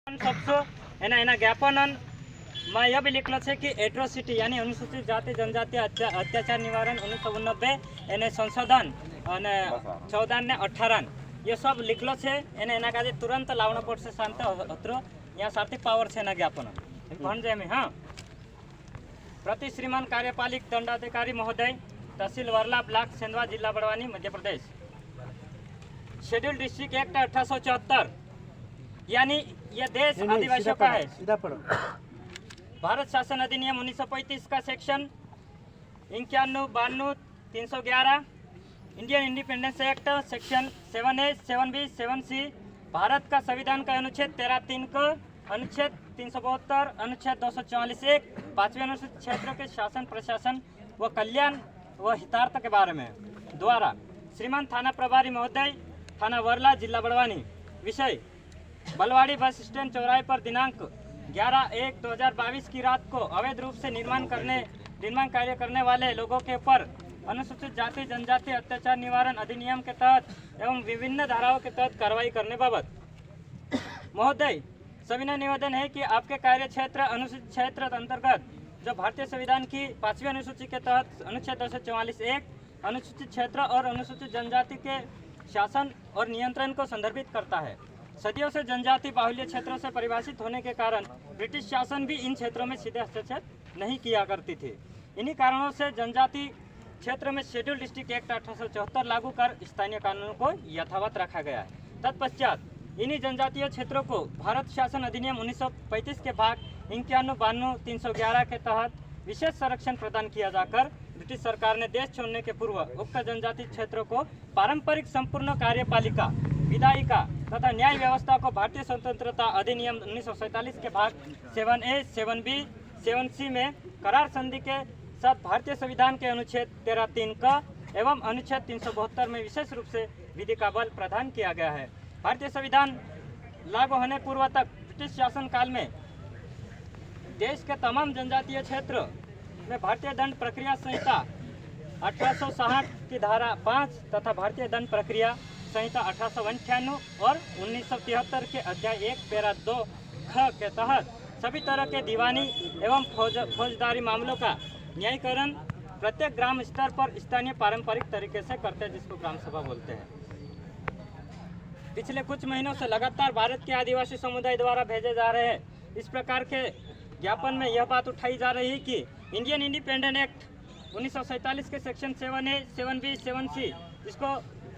એના જ્ઞાપનમાં એ બી લીખેલો છે કે એટ્રોસિટી यानी अनुसूचित जाति जनजाति अत्याचार निवारण 1989 એને સંશોધન અને 14 ને 18 ये सब लिखलो છે એને એના કાજે तुरंत લાવણો પડશે શાંત હત્રો यहाँ सार्थक पावर છે એના જ્ઞાપન ભણ જાય મે हाँ प्रति श्रीमान कार्यपालिक दंडाधिकारी महोदय तहसील वर्ला ब्लॉक सेंधवा जिला Barwani Madhya Pradesh schedule district act 1874 यानी यह देश आदिवासियों का है। भारत शासन अधिनियम 1935 का section 91, 92, 311, Indian independence act section 7A, 7B, 7C, Bharat का संविधान का अनुच्छेद 13(3) को अनुच्छेद 372, अनुच्छेद 244(1), 5वें अनुसूचित क्षेत्रों के शासन प्रशासन व कल्याण व हितार्थ के बारे में द्वारा श्रीमान थाना प्रभारी महोदय थाना वर्ला जिला बड़वानी विषय बलवाड़ी बस स्टैंड चौराहे पर दिनांक 11/1/2022 की रात को अवैध रूप से निर्माण कार्य करने वाले लोगों के ऊपर अनुसूचित जाति जनजाति अत्याचार निवारण अधिनियम के तहत एवं विभिन्न धाराओं के तहत कार्रवाई करने बाबत महोदय सविनय निवेदन है कि आपके कार्य क्षेत्र अनुसूचित क्षेत्र अंतर्गत जो भारतीय संविधान की 5वीं अनुसूची के तहत अनुच्छेद 244(1) अनुसूचित क्षेत्र और अनुसूचित जनजाति के शासन और नियंत्रण को संदर्भित करता है। सदियों से जनजाति बाहुल्य क्षेत्रों से परिभाषित होने के कारण ब्रिटिश शासन भी इन क्षेत्रों में सीधे हस्तक्षेप नहीं किया करती थी। इन्हीं कारणों से जनजाति क्षेत्र में शेड्यूल डिस्ट्रिक्ट एक्ट 1874 लागू कर स्थानीय कानूनों को यथावत रखा गया है। तत्पश्चात इन्हीं जनजातीय क्षेत्रों को भारत शासन अधिनियम 1935 के भाग 91, 92, 311 के तहत विशेष संरक्षण प्रदान किया जाकर ब्रिटिश सरकार ने देश छोड़ने के पूर्व उक्त जनजाति क्षेत्रों को पारंपरिक संपूर्ण कार्यपालिका विधायिका तथा न्याय व्यवस्था को भारतीय स्वतंत्रता अधिनियम 1947 के भाग 7A, 7B, 7C में करार संधि के साथ भारतीय संविधान के अनुच्छेद 13(3) का एवं अनुच्छेद 372 में विशेष रूप से विधि का बल प्रदान किया गया है। भारतीय संविधान लागू होने पूर्व तक ब्रिटिश शासन काल में देश के तमाम जनजातीय क्षेत्र में भारतीय दंड प्रक्रिया संहिता 1860 की धारा 5 तथा भारतीय दंड प्रक्रिया संहिता 1898 और 1973 के अध्याय 1 पैरा 2 ख के तहत सभी तरह के दीवानी एवं फौजदारी मामलों का न्यायीकरण प्रत्येक ग्राम स्तर पर स्थानीय पारंपरिक तरीके से करते हैं, जिसको ग्राम सभा बोलते हैं। पिछले कुछ महीनों से लगातार भारत के आदिवासी समुदाय द्वारा भेजे जा रहे हैं इस प्रकार के ज्ञापन में यह बात उठाई जा रही है कि इंडियन इंडिपेंडेंट एक्ट 1947 के सेक्शन 7A, 7B, 7C जिसको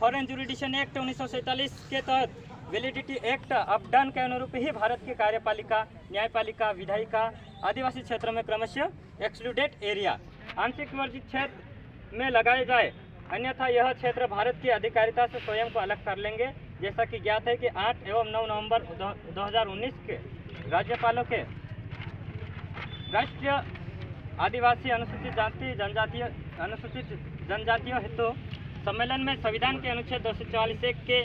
फॉरेन जुरिडिक्शन एक्ट 1947 के तहत वैलिडिटी एक्ट अपडाउन के अनुरूप ही भारत की कार्यपालिका न्यायपालिका विधायिका आदिवासी क्षेत्रों में क्रमशः एक्सक्लूडेड एरिया आंशिक वर्जित क्षेत्र में लगाए जाए, अन्यथा यह क्षेत्र भारत की अधिकारिता से स्वयं को अलग कर लेंगे। जैसा कि ज्ञात है कि 8 एवं 9 नवंबर 2019 के राज्यपालों के राष्ट्रीय आदिवासी अनुसूचित जनजातियों हेतु सम्मेलन में संविधान के अनुच्छेद 244(1) के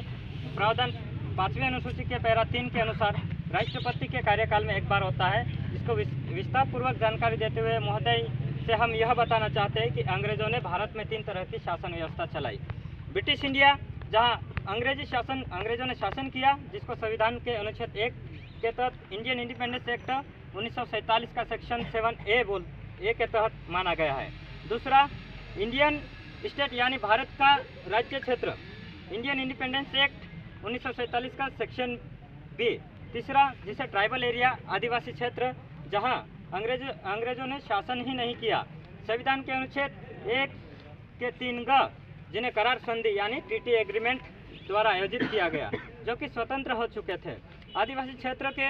प्रावधान 5वीं अनुसूची के पैरा 3 के अनुसार राष्ट्रपति के कार्यकाल में एक बार होता है। इसको विस्तार पूर्वक जानकारी देते हुए महोदय से हम यह बताना चाहते हैं कि अंग्रेजों ने भारत में 3 तरह की शासन व्यवस्था चलाई। ब्रिटिश इंडिया जहां अंग्रेजों ने शासन किया, जिसको संविधान के अनुच्छेद 1 के तहत इंडियन इंडिपेंडेंस एक्ट 1947 का सेक्शन 7A के तहत माना गया है। दूसरा, इंडियन स्टेट यानी भारत का राज्य क्षेत्र इंडियन इंडिपेंडेंस एक्ट 1947 का सेक्शन B। तीसरा, जिसे ट्राइबल एरिया आदिवासी क्षेत्र जहां अंग्रेजों ने शासन ही नहीं किया, संविधान के अनुच्छेद 1 के 3 जिन्हें करार संधि यानी ट्रीटी एग्रीमेंट द्वारा आयोजित किया गया, जो कि स्वतंत्र हो चुके थे। आदिवासी क्षेत्र के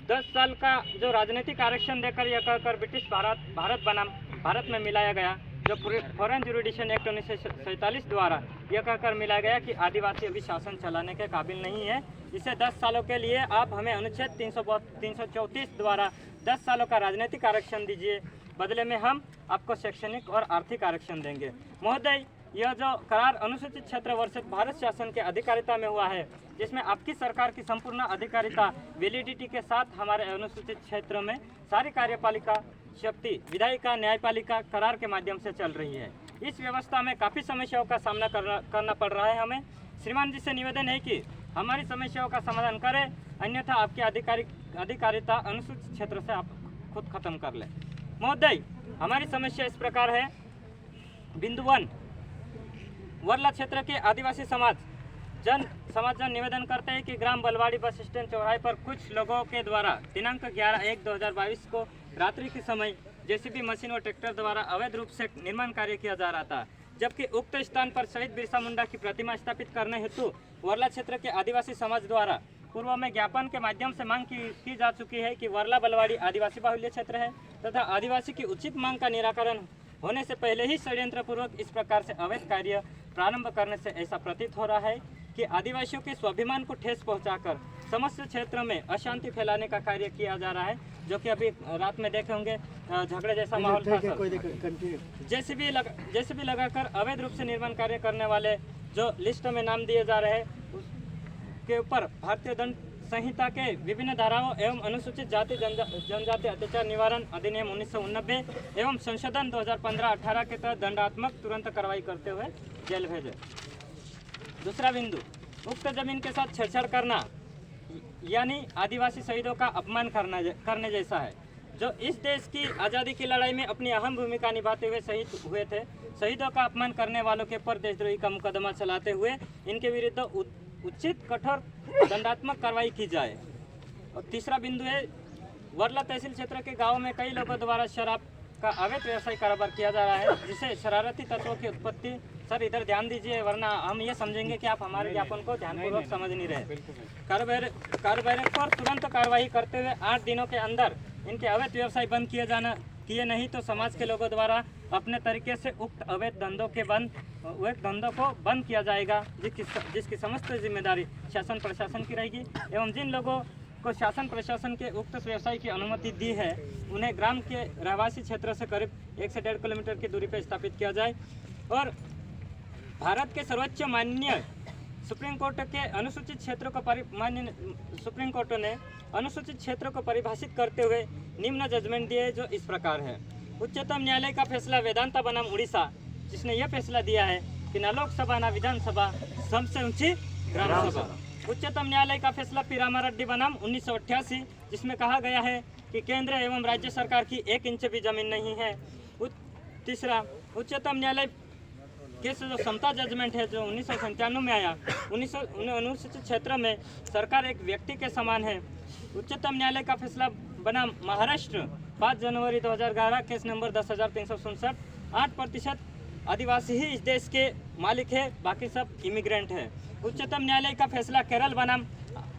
10 साल का जो राजनीतिक आरक्षण देकर यह कहकर ब्रिटिश भारत में मिलाया गया, जो फॉरेन जुरिडिक्शन एक्ट 1947 द्वारा यह कहकर मिलाया गया कि आदिवासी अभी शासन चलाने के काबिल नहीं है। इसे 10 सालों के लिए आप हमें अनुच्छेद 334 द्वारा 10 सालों का राजनीतिक आरक्षण दीजिए, बदले में हम आपको शैक्षणिक और आर्थिक आरक्षण देंगे। महोदय, यह जो करार अनुसूचित क्षेत्र वर्षित भारत शासन के अधिकारिता में हुआ है, जिसमें आपकी सरकार की संपूर्ण अधिकारिता वैलिडिटी के साथ हमारे अनुसूचित क्षेत्रों में सारी कार्यपालिका शक्ति विधायिका न्यायपालिका करार के माध्यम से चल रही है। इस व्यवस्था में काफ़ी समस्याओं का सामना करना पड़ रहा है हमें। श्रीमान जी से निवेदन है कि हमारी समस्याओं का समाधान करें, अन्यथा आपकी अधिकारिता अनुसूचित क्षेत्र से आप खुद खत्म कर ले। महोदय, हमारी समस्या इस प्रकार है। बिंदु 1, वर्ला क्षेत्र के आदिवासी समाज जन निवेदन करते हैं कि ग्राम बलवाड़ी बस स्टैंड चौराहे पर कुछ लोगों के द्वारा दिनांक 11/1/2022 को रात्रि के समय जेसीबी मशीन व ट्रैक्टर द्वारा अवैध रूप से निर्माण कार्य किया जा रहा था, जबकि उक्त स्थान पर शहीद बिरसा मुंडा की प्रतिमा स्थापित करने हेतु वर्ला क्षेत्र के आदिवासी समाज द्वारा पूर्व में ज्ञापन के माध्यम से मांग की जा चुकी है कि वर्ला बलवाड़ी आदिवासी बाहुल्य क्षेत्र है तथा आदिवासी की उचित मांग का निराकरण होने से पहले ही षड्यंत्र पूर्वक इस प्रकार से अवैध कार्य प्रारंभ करने से ऐसा प्रतीत हो रहा है कि आदिवासियों के स्वाभिमान को ठेस पहुंचाकर समस्त क्षेत्र में अशांति फैलाने का कार्य किया जा रहा है, जो कि अभी रात में देखे होंगे झगड़े जैसा माहौल था। जेसीबी लगाकर अवैध रूप से निर्माण कार्य करने वाले जो लिस्ट में नाम दिए जा रहे हैं उसके ऊपर भारतीय दंड संहिता के विभिन्न धाराओं एवं अनुसूचित जाति जनजाति अत्याचार निवारण अधिनियम 1989 एवं संशोधन 2015-18 के तहत दंडात्मक तुरंत कार्रवाई करते हुए जेल भेजे। दूसरा बिंदु, उक्त जमीन के साथ छेड़छाड़ करना यानी आदिवासी शहीदों का अपमान करने जैसा है, जो इस देश की आज़ादी की लड़ाई में अपनी अहम भूमिका निभाते हुए शहीद हुए थे। शहीदों का अपमान करने वालों के ऊपर देशद्रोही का मुकदमा चलाते हुए इनके विरुद्ध उचित कठोर दंडात्मक कार्रवाई की जाए। और तीसरा बिंदु है, वर्ला तहसील क्षेत्र के गाँव में कई लोगों द्वारा शराब का अवैध व्यवसाय कारोबार किया जा रहा है, जिसे शरारती तत्वों की उत्पत्ति। सर इधर ध्यान दीजिए, वरना हम ये समझेंगे कि आप हमारे ज्ञापन को ध्यानपूर्वक समझ नहीं रहे। कारोबार पर तुरंत कार्रवाई करते हुए 8 दिनों के अंदर इनके अवैध व्यवसाय बंद किए नहीं तो समाज के लोगों द्वारा अपने तरीके से उक्त अवैध धंधों को बंद किया जाएगा, जिसकी समस्त जिम्मेदारी शासन प्रशासन की रहेगी। एवं जिन लोगों को शासन प्रशासन के उक्त व्यवसाय की अनुमति दी है उन्हें ग्राम के रहवासी क्षेत्र से करीब 1 से 1.5 किलोमीटर की दूरी पर स्थापित किया जाए। और भारत के सर्वोच्च माननीय सुप्रीम कोर्ट के अनुसूचित क्षेत्रों को सुप्रीम कोर्ट ने अनुसूचित क्षेत्रों को परिभाषित करते हुए निम्न जजमेंट दिए, जो इस प्रकार है। उच्चतम न्यायालय का फैसला वेदांता बनाम उड़ीसा, जिसने यह फैसला दिया है कि न लोकसभा न विधानसभा सबसे ऊंची ग्राम सभा। उच्चतम न्यायालय का फैसला पीरामा रेड्डी बनाम 1988, जिसमें कहा गया है कि केंद्र एवं राज्य सरकार की 1 इंच भी जमीन नहीं है। तीसरा, उच्चतम न्यायालय के जो समता जजमेंट है जो 1997 में आया, अनुसूचित क्षेत्र में सरकार एक व्यक्ति के समान है। उच्चतम न्यायालय का फैसला बनाम महाराष्ट्र 5 जनवरी 2011, केस नंबर 10,367। 8% आदिवासी ही इस देश के मालिक है, बाकी सब इमिग्रेंट है। उच्चतम न्यायालय का फैसला केरल बनाम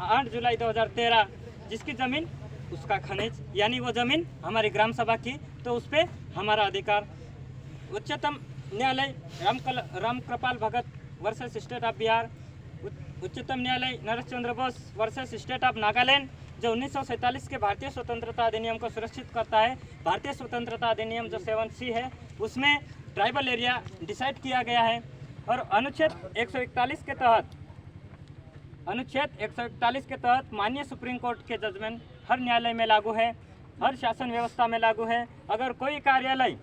8 जुलाई 2013, जिसकी ज़मीन उसका खनिज, यानी वो ज़मीन हमारी ग्राम सभा की, तो उस पर हमारा अधिकार। उच्चतम न्यायालय Ramkripal Bhagat versus state of Bihar. उच्चतम न्यायालय Naresh Chandra Bose versus state of Nagaland, जो 1947 के भारतीय स्वतंत्रता अधिनियम को सुरक्षित करता है। भारतीय स्वतंत्रता अधिनियम जो 7C है, उसमें ट्राइबल एरिया डिसाइड किया गया है। और अनुच्छेद 141 के तहत माननीय सुप्रीम कोर्ट के जजमेंट हर न्यायालय में लागू है, हर शासन व्यवस्था में लागू है। अगर कोई कार्यालय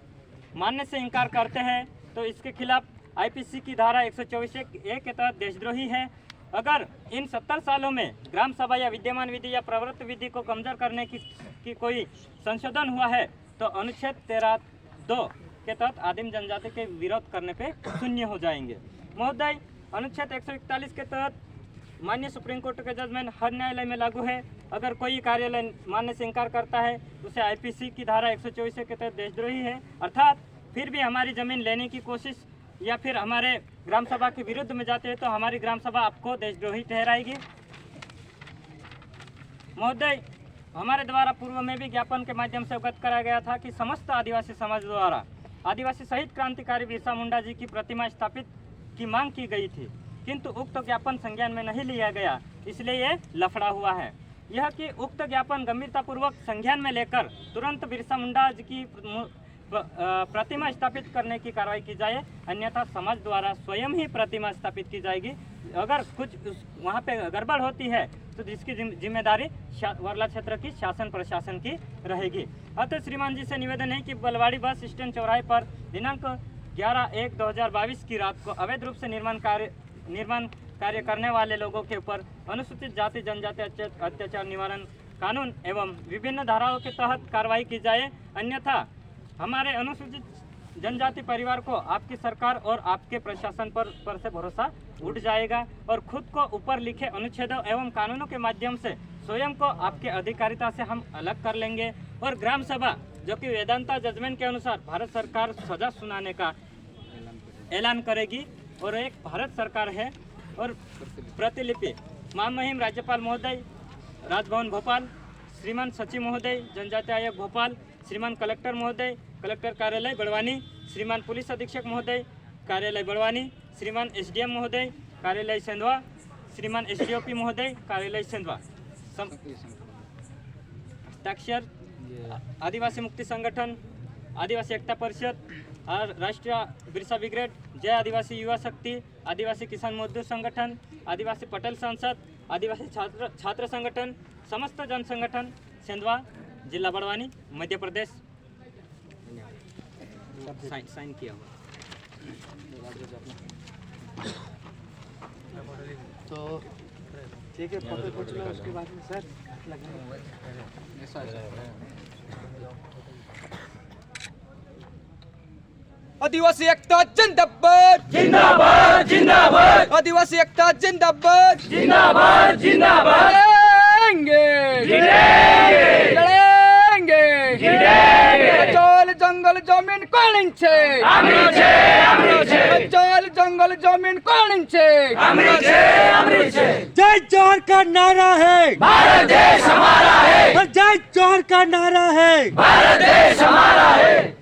मानने से इनकार करते हैं तो इसके खिलाफ IPC की धारा 124A के तहत देशद्रोही है। अगर इन 70 सालों में ग्राम सभा या विद्यमान विधि या प्रवृत्त विधि को कमजोर करने की कोई संशोधन हुआ है तो अनुच्छेद 13(2) के तहत आदिम जनजाति के विरोध करने पे शून्य हो जाएंगे। महोदय, अनुच्छेद 141 के तहत माननीय सुप्रीम कोर्ट के जजमेंट हर न्यायालय में लागू है। अगर कोई कार्यालय मानने से इनकार करता है तो उसे IPC की धारा 124 के तहत देशद्रोही है, अर्थात फिर भी हमारी ज़मीन लेने की कोशिश या फिर हमारे ग्राम सभा के विरुद्ध में जाते हैं तो हमारी ग्राम सभा आपको देशद्रोही ठहराएगी। महोदय, हमारे द्वारा पूर्व में भी ज्ञापन के माध्यम से अवगत कराया गया था कि समस्त आदिवासी समाज द्वारा आदिवासी शहीद क्रांतिकारी बिरसा मुंडा जी की प्रतिमा स्थापित की मांग की गई थी, किंतु उक्त ज्ञापन संज्ञान में नहीं लिया गया, इसलिए ये लफड़ा हुआ है। यह कि उक्त ज्ञापन गंभीरतापूर्वक संज्ञान में लेकर तुरंत बिरसा मुंडा जी की प्रतिमा स्थापित करने की कार्रवाई की जाए, अन्यथा समाज द्वारा स्वयं ही प्रतिमा स्थापित की जाएगी। अगर कुछ वहाँ पे गड़बड़ होती है तो जिसकी जिम्मेदारी वर्ला क्षेत्र की शासन प्रशासन की रहेगी। अतः श्रीमान जी से निवेदन है कि बलवाड़ी बस स्टैंड चौराहे पर दिनांक 11/1/2022 की रात को अवैध रूप से निर्माण कार्य करने वाले लोगों के ऊपर अनुसूचित जाति जनजाति अत्याचार निवारण कानून एवं विभिन्न धाराओं के तहत कार्रवाई की जाए, अन्यथा हमारे अनुसूचित जनजाति परिवार को आपकी सरकार और आपके प्रशासन पर से भरोसा उठ जाएगा और खुद को ऊपर लिखे अनुच्छेदों एवं कानूनों के माध्यम से स्वयं को आपके अधिकारिता से हम अलग कर लेंगे। और ग्राम सभा जो कि वेदांता जजमेंट के अनुसार भारत सरकार सजा सुनाने का ऐलान करेगी और एक भारत सरकार है। और प्रतिलिपि महामहिम राज्यपाल महोदय राजभवन भोपाल, श्रीमान सचिव महोदय जनजाति आयोग भोपाल, श्रीमान कलेक्टर महोदय कलेक्टर कार्यालय बड़वानी, श्रीमान पुलिस अधीक्षक महोदय कार्यालय बड़वानी, श्रीमान एसडीएम महोदय कार्यालय सेंधवा, श्रीमान एसडीओपी महोदय कार्यालय सेंधवा। हस्ताक्षर आदिवासी मुक्ति संगठन, आदिवासी एकता परिषद, राष्ट्रीय बिरसा ब्रिगेड, जय आदिवासी युवा शक्ति, आदिवासी किसान मजदूर संगठन, आदिवासी पटेल संसद, आदिवासी छात्र संगठन, समस्त जन संगठन सेंधवा, जिला बड़वानी, मध्य प्रदेश। साइन किया हुआ। तो ठीक है, फोटो खींच लो, उसके बाद में सर आदिवासी एकता जिंदाबाद जिंदाबाद जिंदाबाद आदिवासी एकता जिंदाबाद जिंदाबाद जिंदाबाद लड़ेंगे जिंदाबाद लड़ेंगे जिंदाबाद जल जंगल जमीन कोणिंचे अमृतचे अमृतचे जल जंगल जमीन कोणिंचे अमृतचे अमृतचे जय जोहर का नारा है, भारत देश हमारा है जय जोहर का नारा है। भारत देश हमारा है।